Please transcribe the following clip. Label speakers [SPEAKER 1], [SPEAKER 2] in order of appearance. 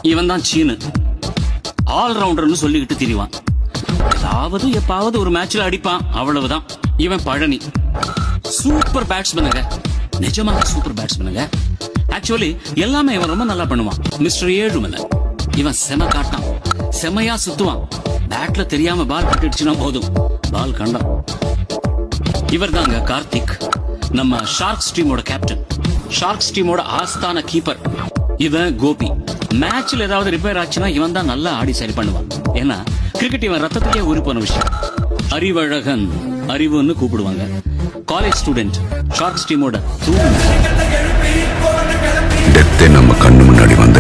[SPEAKER 1] இவன் தான் சீனு, ஆல்ரவுண்டர்னு சொல்லிக்கிட்டு திரிவான். அதாவது எப்பாவது ஒரு மேட்ச்ல அடிப்பான், அவ்வளவுதான். இவன் பழனி, சூப்பர் பேட்ஸ்மேனுங்க, நிஜமாக சூப்பர் பேட்ஸ்மேனுங்க. ஆக்சுவலி எல்லாமே இவன் ரொம்ப நல்லா பண்ணுவான். மிஸ்டர் ஏழுமலை, இவன் செம காட்டான், செமையா சுத்துவான். பேட்ல தெரியாம பால் பட்டுடுச்சுன்னா போதும், பால் கண்டான். இவர் தாங்க கார்த்திக், நம்ம ஷார்க்ஸ் டீமோட கேப்டன், ஷார்க்ஸ் டீமோட ஆஸ்தான கீப்பர். இவன் கோபி, மேட்ச்ல ஏதாவது ரிப்பேர் ஆச்சுன்னா இவன் தான் நல்லா ஆடி சரி பண்ணுவான். ஏன்னா கிரிக்கெட் இவன் ரத்தத்திலேயே ஊறி போன விஷயம். அறிவழகன், அறிவுன்னு கூப்பிடுவாங்க, காலேஜ் ஸ்டூடெண்ட், ஷார்க்ஸ் டீமோட
[SPEAKER 2] டெத்தே நம்ம கண்ணு முன்னாடி வந்து